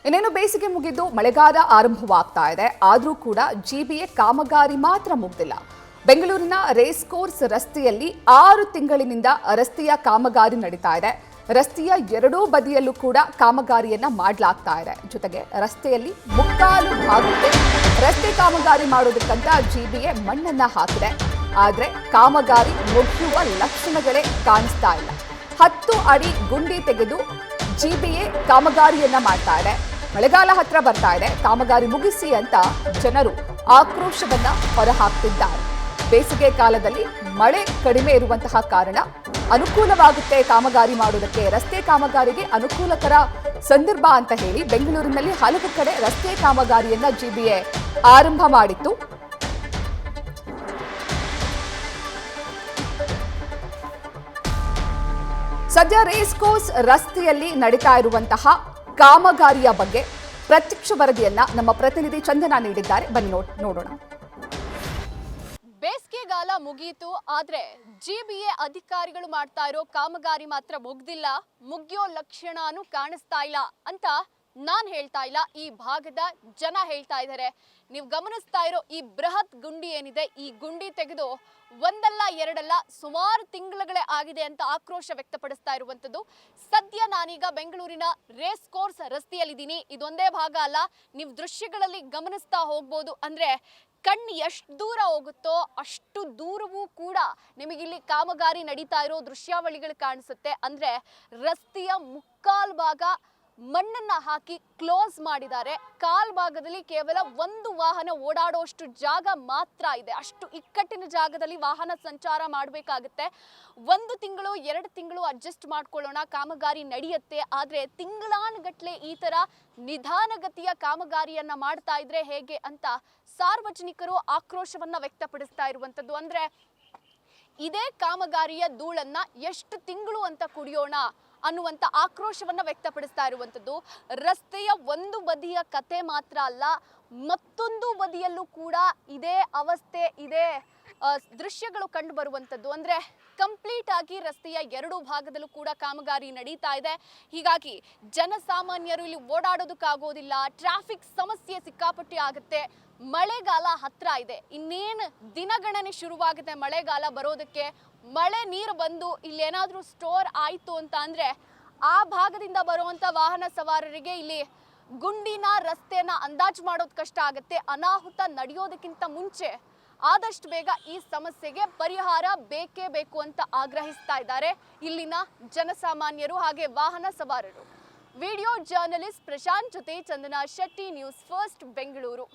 ಇನ್ನೇನು ಬೇಸಿಗೆ ಮುಗಿದು ಮಳೆಗಾಲ ಆರಂಭವಾಗ್ತಾ ಇದೆ. ಆದರೂ ಕೂಡ ಜಿಬಿಎ ಕಾಮಗಾರಿ ಮಾತ್ರ ಮುಗ್ದಿಲ್ಲ. ಬೆಂಗಳೂರಿನ ರೇಸ್ ಕೋರ್ಸ್ ರಸ್ತೆಯಲ್ಲಿ 6 ತಿಂಗಳಿನಿಂದ ರಸ್ತೆಯ ಕಾಮಗಾರಿ ನಡೀತಾ ಇದೆ. ರಸ್ತೆಯ ಎರಡೂ ಬದಿಯಲ್ಲೂ ಕೂಡ ಕಾಮಗಾರಿಯನ್ನ ಮಾಡಲಾಗ್ತಾ ಇದೆ. ಜೊತೆಗೆ ರಸ್ತೆಯಲ್ಲಿ ಮುಕ್ಕಾಲು ಭಾಗಕ್ಕೆ ರಸ್ತೆ ಕಾಮಗಾರಿ ಮಾಡೋದಕ್ಕಂತ ಜಿಬಿಎ ಮಣ್ಣನ್ನ ಹಾಕಿದೆ. ಆದ್ರೆ ಕಾಮಗಾರಿ ಮುಗಿಯುವ ಲಕ್ಷಣಗಳೇ ಕಾಣಿಸ್ತಾ ಇಲ್ಲ. 10 ಅಡಿ ಗುಂಡಿ ತೆಗೆದು ಜಿಬಿಎ ಕಾಮಗಾರಿಯನ್ನ ಮಾಡ್ತಾ ಇದೆ. ಮಳೆಗಾಲ ಹತ್ರ ಬರ್ತಾ ಇದೆ, ಕಾಮಗಾರಿ ಮುಗಿಸಿ ಅಂತ ಜನರು ಆಕ್ರೋಶವನ್ನ ಹೊರಹಾಕ್ತಿದ್ದಾರೆ. ಬೇಸಿಗೆ ಕಾಲದಲ್ಲಿ ಮಳೆ ಕಡಿಮೆ ಇರುವಂತಹ ಕಾರಣ ಅನುಕೂಲವಾಗುತ್ತೆ ಕಾಮಗಾರಿ ಮಾಡುವುದಕ್ಕೆ. ರಸ್ತೆ ಕಾಮಗಾರಿಗೆ ಅನುಕೂಲಕರ ಸಂದರ್ಭ ಅಂತ ಹೇಳಿ ಬೆಂಗಳೂರಿನಲ್ಲಿ ಹಲವು ಕಡೆ ರಸ್ತೆ ಕಾಮಗಾರಿಯನ್ನ ಜಿಬಿಎ ಆರಂಭ ಮಾಡಿತ್ತು. ಸದ್ಯ ರೇಸ್ ಕೋರ್ಸ್ ರಸ್ತೆಯಲ್ಲಿ ನಡೀತಾ ಇರುವಂತಹ ಕಾಮಗಾರಿಯ ಬಗ್ಗೆ ಪ್ರತ್ಯಕ್ಷ ವರದಿಯನ್ನ ನಮ್ಮ ಪ್ರತಿನಿಧಿ ಚಂದನ ನೀಡಿದ್ದಾರೆ. ಬನ್ನಿ ನೋಡೋಣ. ಬೇಸಿಗೆಗಾಲ ಮುಗಿಯಿತು, ಆದ್ರೆ ಜಿಬಿಎ ಅಧಿಕಾರಿಗಳು ಮಾಡ್ತಾ ಇರೋ ಕಾಮಗಾರಿ ಮಾತ್ರ ಮುಗ್ದಿಲ್ಲ, ಮುಗಿಯೋ ಲಕ್ಷಣನೂ ಕಾಣಿಸ್ತಾ ಇಲ್ಲ ಅಂತ ನಾನ್ ಹೇಳ್ತಾ ಇಲ್ಲ, ಈ ಭಾಗದ ಜನ ಹೇಳ್ತಾ ಇದ್ದಾರೆ. ನೀವು ಗಮನಿಸ್ತಾ ಇರೋ ಈ ಬೃಹತ್ ಗುಂಡಿ ಏನಿದೆ, ಈ ಗುಂಡಿ ತೆಗೆದು ಒಂದಲ್ಲ ಎರಡಲ್ಲ ಸುಮಾರು ತಿಂಗಳುಗಳೇ ಆಗಿದೆ ಅಂತ ಆಕ್ರೋಶ ವ್ಯಕ್ತಪಡಿಸ್ತಾ ಇರುವಂತದ್ದು. ಸದ್ಯ ನಾನೀಗ ಬೆಂಗಳೂರಿನ ರೇಸ್ ಕೋರ್ಸ್ ರಸ್ತೆಯಲ್ಲಿದ್ದೀನಿ. ಇದೊಂದೇ ಭಾಗ ಅಲ್ಲ, ನೀವು ದೃಶ್ಯಗಳಲ್ಲಿ ಗಮನಿಸ್ತಾ ಹೋಗ್ಬೋದು. ಅಂದ್ರೆ ಕಣ್ಣು ಎಷ್ಟು ದೂರ ಹೋಗುತ್ತೋ ಅಷ್ಟು ದೂರವೂ ಕೂಡ ನಿಮಗಿಲ್ಲಿ ಕಾಮಗಾರಿ ನಡೀತಾ ಇರೋ ದೃಶ್ಯಾವಳಿಗಳು ಕಾಣಿಸುತ್ತೆ. ಅಂದ್ರೆ ರಸ್ತೆಯ ಮುಕ್ಕಾಲ್ ಭಾಗ ಮಣ್ಣನ್ನ ಹಾಕಿ ಕ್ಲೋಸ್ ಮಾಡಿದ್ದಾರೆ. ಕಾಲ್ ಭಾಗದಲ್ಲಿ ಕೇವಲ ಒಂದು ವಾಹನ ಓಡಾಡುವಷ್ಟು ಜಾಗ ಮಾತ್ರ ಇದೆ. ಅಷ್ಟು ಇಕ್ಕಟ್ಟಿನ ಜಾಗದಲ್ಲಿ ವಾಹನ ಸಂಚಾರ ಮಾಡಬೇಕಾಗುತ್ತೆ. 1 ತಿಂಗಳು 2 ತಿಂಗಳು ಅಡ್ಜಸ್ಟ್ ಮಾಡ್ಕೊಳ್ಳೋಣ, ಕಾಮಗಾರಿ ನಡೆಯುತ್ತೆ. ಆದ್ರೆ ತಿಂಗಳಾನುಗಟ್ಲೆ ಈ ತರ ನಿಧಾನಗತಿಯ ಕಾಮಗಾರಿಯನ್ನ ಮಾಡ್ತಾ ಇದ್ರೆ ಹೇಗೆ ಅಂತ ಸಾರ್ವಜನಿಕರು ಆಕ್ರೋಶವನ್ನ ವ್ಯಕ್ತಪಡಿಸ್ತಾ ಇರುವಂತದ್ದು. ಅಂದ್ರೆ ಇದೇ ಕಾಮಗಾರಿಯ ಧೂಳನ್ನ ಎಷ್ಟು ತಿಂಗಳು ಅಂತ ಕುಡಿಯೋಣ ಅನ್ನುವಂಥ ಆಕ್ರೋಶವನ್ನ ವ್ಯಕ್ತಪಡಿಸ್ತಾ ಇರುವಂಥದ್ದು. ರಸ್ತೆಯ ಒಂದು ಬದಿಯ ಕತೆ ಮಾತ್ರ ಅಲ್ಲ, ಮತ್ತೊಂದು ಬದಿಯಲ್ಲೂ ಕೂಡ ಇದೇ ಅವಸ್ಥೆ, ಇದೇ ದೃಶ್ಯಗಳು ಕಂಡು ಬರುವಂಥದ್ದು. ಅಂದ್ರೆ ಕಂಪ್ಲೀಟ್ ಆಗಿ ರಸ್ತೆಯ ಎರಡೂ ಭಾಗದಲ್ಲೂ ಕೂಡ ಕಾಮಗಾರಿ ನಡೀತಾ ಇದೆ. ಹೀಗಾಗಿ ಜನಸಾಮಾನ್ಯರು ಇಲ್ಲಿ ಓಡಾಡೋದಕ್ಕಾಗೋದಿಲ್ಲ, ಟ್ರಾಫಿಕ್ ಸಮಸ್ಯೆ ಸಿಕ್ಕಾಪಟ್ಟೆ ಆಗುತ್ತೆ. ಮಳೆಗಾಲ ಹತ್ರ ಇದೆ, ಇನ್ನೇನು ದಿನಗಣನೆ ಶುರುವಾಗುತ್ತೆ ಮಳೆಗಾಲ ಬರೋದಕ್ಕೆ. ಮಳೆ ನೀರು ಬಂದು ಇಲ್ಲೇನಾದ್ರೂ ಸ್ಟೋರ್ ಆಯ್ತು ಅಂತ ಅಂದ್ರೆ ಆ ಭಾಗದಿಂದ ಬರುವಂತ ವಾಹನ ಸವಾರರಿಗೆ ಇಲ್ಲಿ ಗುಂಡಿನ ರಸ್ತೆಯನ್ನ ಅಂದಾಜು ಮಾಡೋದು ಕಷ್ಟ ಆಗುತ್ತೆ. ಅನಾಹುತ ನಡೆಯೋದಕ್ಕಿಂತ ಮುಂಚೆ ಆದಷ್ಟು ಬೇಗ ಈ ಸಮಸ್ಯೆಗೆ ಪರಿಹಾರ ಬೇಕೇ ಬೇಕು ಅಂತ ಆಗ್ರಹಿಸ್ತಾ ಇದ್ದಾರೆ ಇಲ್ಲಿನ ಜನಸಾಮಾನ್ಯರು ಹಾಗೆ ವಾಹನ ಸವಾರರು. ವಿಡಿಯೋ ಜರ್ನಲಿಸ್ಟ್ ಪ್ರಶಾಂತ್ ಜೊತೆ ಚಂದನಾ ಶೆಟ್ಟಿ, ನ್ಯೂಸ್ ಫಸ್ಟ್, ಬೆಂಗಳೂರು.